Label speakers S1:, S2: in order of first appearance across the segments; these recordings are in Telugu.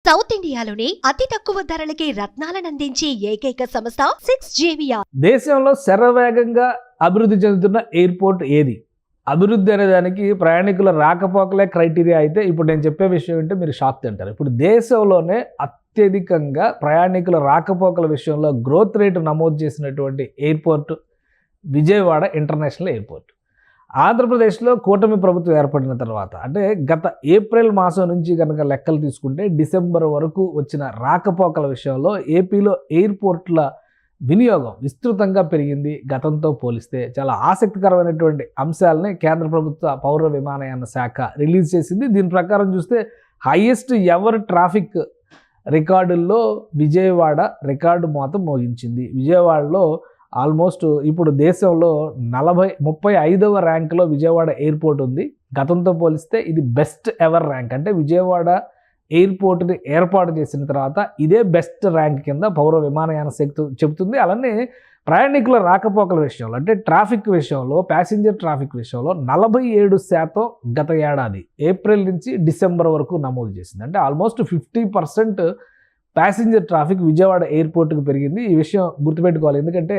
S1: సౌత్ ఇండియాలోనే అతి తక్కువ ధరలకి రత్నాలనందించే ఏకైక సంస్థ 6JVR.
S2: దేశంలో శరవేగంగా అభివృద్ధి చెందుతున్న ఎయిర్పోర్ట్ ఏది? అభివృద్ధి అనే దానికి ప్రయాణికుల రాకపోకలే క్రైటీరియా అయితే ఇప్పుడు నేను చెప్పే విషయం ఏంటంటే మీరు షాక్ తింటారు. ఇప్పుడు దేశంలోనే అత్యధికంగా ప్రయాణికుల రాకపోకల విషయంలో గ్రోత్ రేటు నమోదు చేసినటువంటి ఎయిర్పోర్ట్ విజయవాడ ఇంటర్నేషనల్ ఎయిర్పోర్ట్. ఆంధ్రప్రదేశ్లో కూటమి ప్రభుత్వం ఏర్పడిన తర్వాత అంటే గత ఏప్రిల్ మాసం నుంచి కనుక లెక్కలు తీసుకుంటే డిసెంబర్ వరకు వచ్చిన రాకపోకల విషయంలో ఏపీలో ఎయిర్పోర్ట్ల వినియోగం విస్తృతంగా పెరిగింది. గతంతో పోలిస్తే చాలా ఆసక్తికరమైనటువంటి అంశాలని కేంద్ర ప్రభుత్వ పౌర విమానయాన శాఖ రిలీజ్ చేసింది. దీని ప్రకారం చూస్తే హైయెస్ట్ ఎవర్ ట్రాఫిక్ రికార్డుల్లో విజయవాడ రికార్డు మోత మోగించింది. విజయవాడలో ఆల్మోస్ట్ ఇప్పుడు దేశంలో 35వ ర్యాంక్లో విజయవాడ ఎయిర్పోర్ట్ ఉంది. గతంతో పోలిస్తే ఇది బెస్ట్ ఎవర్ ర్యాంక్. అంటే విజయవాడ ఎయిర్పోర్ట్ని ఏర్పాటు చేసిన తర్వాత ఇదే బెస్ట్ ర్యాంక్ కింద పౌర విమానయాన శాఖ చెబుతుంది. అలానే ప్రయాణికుల రాకపోకల విషయంలో అంటే ట్రాఫిక్ విషయంలో ప్యాసింజర్ ట్రాఫిక్ విషయంలో 47% గత ఏడాది ఏప్రిల్ నుంచి డిసెంబర్ వరకు నమోదు చేసింది. అంటే ఆల్మోస్ట్ 50% ప్యాసింజర్ ట్రాఫిక్ విజయవాడ ఎయిర్పోర్ట్కి పెరిగింది. ఈ విషయం గుర్తుపెట్టుకోవాలి. ఎందుకంటే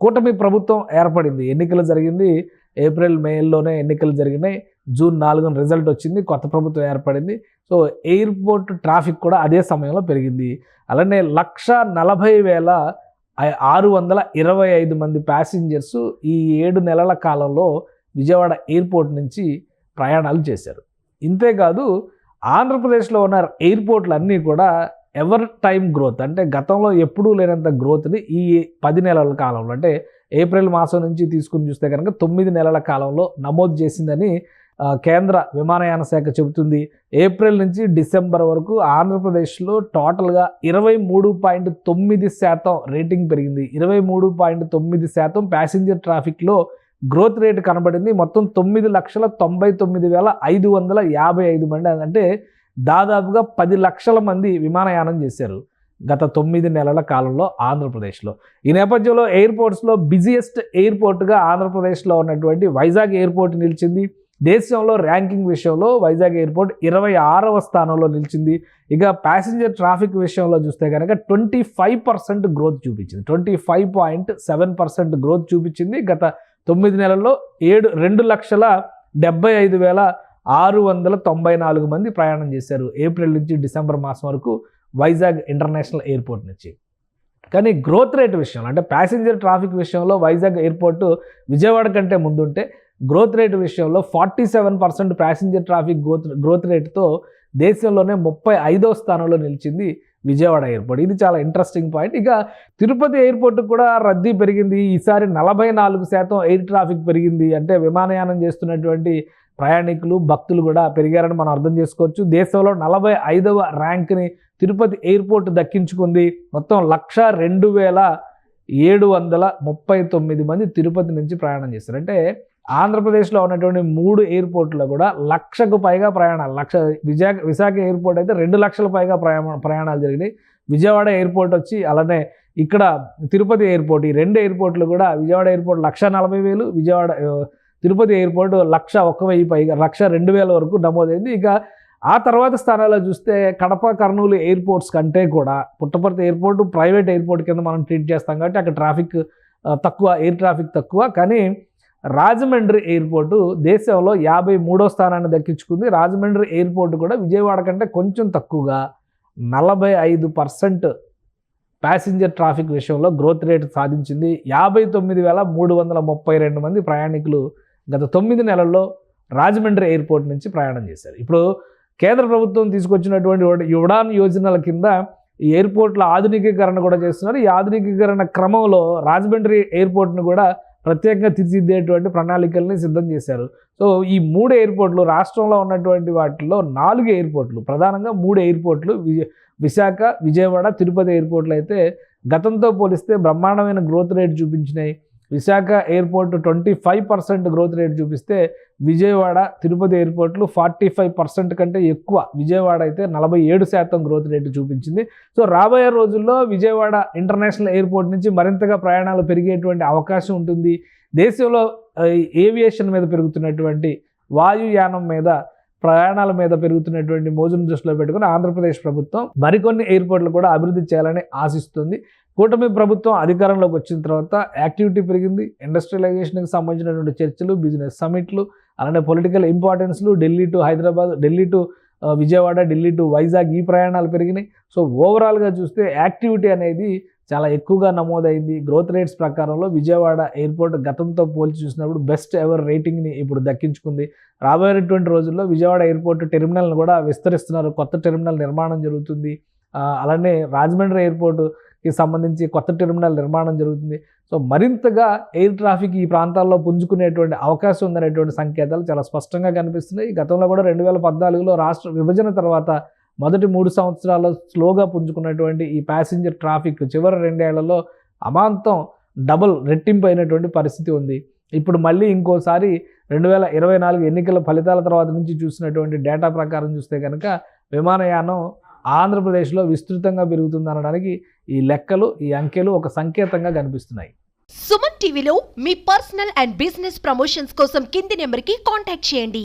S2: కూటమి ప్రభుత్వం ఏర్పడింది, ఎన్నికలు జరిగింది, ఏప్రిల్ మేలోనే ఎన్నికలు జరిగినాయి, జూన్ 4న రిజల్ట్ వచ్చింది, కొత్త ప్రభుత్వం ఏర్పడింది. సో ఎయిర్పోర్ట్ ట్రాఫిక్ కూడా అదే సమయంలో పెరిగింది. అలానే 1,40,625 మంది ప్యాసింజర్స్ ఈ 7 నెలల కాలంలో విజయవాడ ఎయిర్పోర్ట్ నుంచి ప్రయాణాలు చేశారు. ఇంతేకాదు ఆంధ్రప్రదేశ్లో ఉన్న ఎయిర్పోర్ట్లు అన్నీ కూడా ఎవర్ టైం గ్రోత్ అంటే గతంలో ఎప్పుడూ లేనంత గ్రోత్ని ఈ 10 నెలల కాలంలో అంటే ఏప్రిల్ మాసం నుంచి తీసుకుని చూస్తే కనుక 9 నెలల కాలంలో నమోదు చేసిందని కేంద్ర విమానయాన శాఖ చెబుతుంది. ఏప్రిల్ నుంచి డిసెంబర్ వరకు ఆంధ్రప్రదేశ్లో టోటల్గా 23.9% రేటింగ్ పెరిగింది. 23.9% ప్యాసింజర్ ట్రాఫిక్లో గ్రోత్ రేట్ కనబడింది. మొత్తం 9,99,555 మంది అంటే దాదాపుగా 10 లక్షల మంది విమానయానం చేశారు గత 9 నెలల కాలంలో ఆంధ్రప్రదేశ్లో. ఈ నేపథ్యంలో ఎయిర్పోర్ట్స్లో బిజియెస్ట్ ఎయిర్పోర్ట్గా ఆంధ్రప్రదేశ్లో ఉన్నటువంటి వైజాగ్ ఎయిర్పోర్ట్ నిలిచింది. దేశంలో ర్యాంకింగ్ విషయంలో వైజాగ్ ఎయిర్పోర్ట్ 26వ స్థానంలో నిలిచింది. ఇక ప్యాసింజర్ ట్రాఫిక్ విషయంలో చూస్తే కనుక 25% గ్రోత్ చూపించింది. 25.7% గ్రోత్ చూపించింది. గత 9 నెలల్లో 2,75,694 మంది ప్రయాణం చేశారు ఏప్రిల్ నుంచి డిసెంబర్ మాసం వరకు వైజాగ్ ఇంటర్నేషనల్ ఎయిర్పోర్ట్ నుంచి. కానీ గ్రోత్ రేట్ విషయంలో అంటే ప్యాసింజర్ ట్రాఫిక్ విషయంలో వైజాగ్ ఎయిర్పోర్ట్ విజయవాడ కంటే ముందుంటే గ్రోత్ రేట్ విషయంలో 47% ప్యాసింజర్ ట్రాఫిక్ గ్రోత్ రేటుతో దేశంలోనే 35వ స్థానంలో నిలిచింది విజయవాడ ఎయిర్పోర్ట్. ఇది చాలా ఇంట్రెస్టింగ్ పాయింట్. ఇక తిరుపతి ఎయిర్పోర్ట్ కూడా రద్దీ పెరిగింది. ఈసారి 44% ఎయిర్ ట్రాఫిక్ పెరిగింది. అంటే విమానయానం చేస్తున్నటువంటి ప్రయాణికులు భక్తులు కూడా పెరిగారని మనం అర్థం చేసుకోవచ్చు. దేశంలో 45వ ర్యాంక్ని తిరుపతి ఎయిర్పోర్ట్ దక్కించుకుంది. మొత్తం 1,02,739 మంది తిరుపతి నుంచి ప్రయాణం చేస్తారు. అంటే ఆంధ్రప్రదేశ్లో ఉన్నటువంటి 3 ఎయిర్పోర్ట్లో కూడా 1,00,000కు పైగా ప్రయాణాలు. విశాఖ ఎయిర్పోర్ట్ అయితే 2 లక్షల పైగా ప్రయాణాలు జరిగినాయి. విజయవాడ ఎయిర్పోర్ట్ వచ్చి అలానే ఇక్కడ తిరుపతి ఎయిర్పోర్ట్ ఈ 2 ఎయిర్పోర్ట్లు కూడా విజయవాడ ఎయిర్పోర్ట్ 1,40,000, విజయవాడ తిరుపతి ఎయిర్పోర్ట్ 1,01,000 పైగా 1,02,000 వరకు నమోదైంది. ఇక ఆ తర్వాత స్థానాల్లో చూస్తే కడప కర్నూలు ఎయిర్పోర్ట్స్ కంటే కూడా పుట్టపర్తి ఎయిర్పోర్ట్ ప్రైవేట్ ఎయిర్పోర్ట్ కింద మనం ట్రీట్ చేస్తాం కాబట్టి అక్కడ ట్రాఫిక్ తక్కువ, ఎయిర్ ట్రాఫిక్ తక్కువ. కానీ రాజమండ్రి ఎయిర్పోర్టు దేశంలో 53వ స్థానాన్ని దక్కించుకుంది. రాజమండ్రి ఎయిర్పోర్ట్ కూడా విజయవాడ కంటే కొంచెం తక్కువగా 45% ప్యాసింజర్ ట్రాఫిక్ విషయంలో గ్రోత్ రేట్ సాధించింది. 59,332 మంది ప్రయాణికులు గత 9 నెలల్లో రాజమండ్రి ఎయిర్పోర్ట్ నుంచి ప్రయాణం చేశారు. ఇప్పుడు కేంద్ర ప్రభుత్వం తీసుకొచ్చినటువంటి ఉడాన్ యోజనల కింద ఈ ఎయిర్పోర్ట్ల ఆధునికీకరణ కూడా చేస్తున్నారు. ఈ ఆధునికీకరణ క్రమంలో రాజమండ్రి ఎయిర్పోర్ట్ను కూడా ప్రత్యేకంగా తీర్చిదిద్దేటువంటి ప్రణాళికల్ని సిద్ధం చేశారు. సో ఈ 3 ఎయిర్పోర్ట్లు రాష్ట్రంలో ఉన్నటువంటి వాటిల్లో 4 ఎయిర్పోర్ట్లు ప్రధానంగా 3 ఎయిర్పోర్ట్లు విశాఖ, విజయవాడ, తిరుపతి ఎయిర్పోర్ట్లు అయితే గతంతో పోలిస్తే బ్రహ్మాండమైన గ్రోత్ రేట్ చూపించినాయి. విశాఖ ఎయిర్పోర్ట్ 25% గ్రోత్ రేట్ చూపిస్తే విజయవాడ, తిరుపతి ఎయిర్పోర్ట్లు 45% కంటే ఎక్కువ. విజయవాడ అయితే 47% గ్రోత్ రేటు చూపించింది. సో రాబోయే రోజుల్లో విజయవాడ ఇంటర్నేషనల్ ఎయిర్పోర్ట్ నుంచి మరింతగా ప్రయాణాలు పెరిగేటువంటి అవకాశం ఉంటుంది. దేశంలో ఏవియేషన్ మీద పెరుగుతున్నటువంటి వాయుయానం మీద ప్రయాణాల మీద పెరుగుతున్నటువంటి మోజును దృష్టిలో పెట్టుకుని ఆంధ్రప్రదేశ్ ప్రభుత్వం మరికొన్ని ఎయిర్పోర్ట్లు కూడా అభివృద్ధి చేయాలని ఆశిస్తుంది. కూటమి ప్రభుత్వం అధికారంలోకి వచ్చిన తర్వాత యాక్టివిటీ పెరిగింది. ఇండస్ట్రియలైజేషన్కి సంబంధించినటువంటి చర్చలు, బిజినెస్ సమిట్లు, అలానే పొలిటికల్ ఇంపార్టెన్స్లు, Delhi to Hyderabad, Delhi to Vijayawada, Delhi to Vizag ఈ ప్రయాణాలు పెరిగినాయి. సో ఓవరాల్గా చూస్తే యాక్టివిటీ అనేది చాలా ఎక్కువగా నమోదైంది. గ్రోత్ రేట్స్ ప్రకారంలో విజయవాడ ఎయిర్పోర్ట్ గతంతో పోల్చి చూసినప్పుడు బెస్ట్ ఎవర్ రేటింగ్ని ఇప్పుడు దక్కించుకుంది. రాబోయేటువంటి రోజుల్లో విజయవాడ ఎయిర్పోర్ట్ టెర్మినల్ని కూడా విస్తరిస్తున్నారు. కొత్త టెర్మినల్ నిర్మాణం జరుగుతుంది. అలానే రాజమండ్రి ఎయిర్పోర్ట్కి సంబంధించి కొత్త టెర్మినల్ నిర్మాణం జరుగుతుంది. సో మరింతగా ఎయిర్ ట్రాఫిక్ ఈ ప్రాంతాల్లో పుంజుకునేటువంటి అవకాశం ఉందనేటువంటి సంకేతాలు చాలా స్పష్టంగా కనిపిస్తున్నాయి. గతంలో కూడా 2014లో రాష్ట్ర విభజన తర్వాత మొదటి 3 సంవత్సరాల్లో స్లోగా పుంజుకున్నటువంటి ఈ ప్యాసింజర్ ట్రాఫిక్ చివరి 2 ఏళ్లలో అమాంతం రెట్టింపు అయినటువంటి పరిస్థితి ఉంది. ఇప్పుడు మళ్ళీ ఇంకోసారి 2024 ఎన్నికల ఫలితాల తర్వాత నుంచి చూసినటువంటి డేటా ప్రకారం చూస్తే కనుక విమానయానం ఆంధ్రప్రదేశ్లో విస్తృతంగా పెరుగుతుందనడానికి ఈ లెక్కలు, ఈ అంకెలు ఒక సంకేతంగా కనిపిస్తున్నాయి.
S1: సుమన్ టీవీలో మీ పర్సనల్ అండ్ బిజినెస్ ప్రమోషన్స్ కోసం కింది నెంబర్కి కాంటాక్ట్ చేయండి.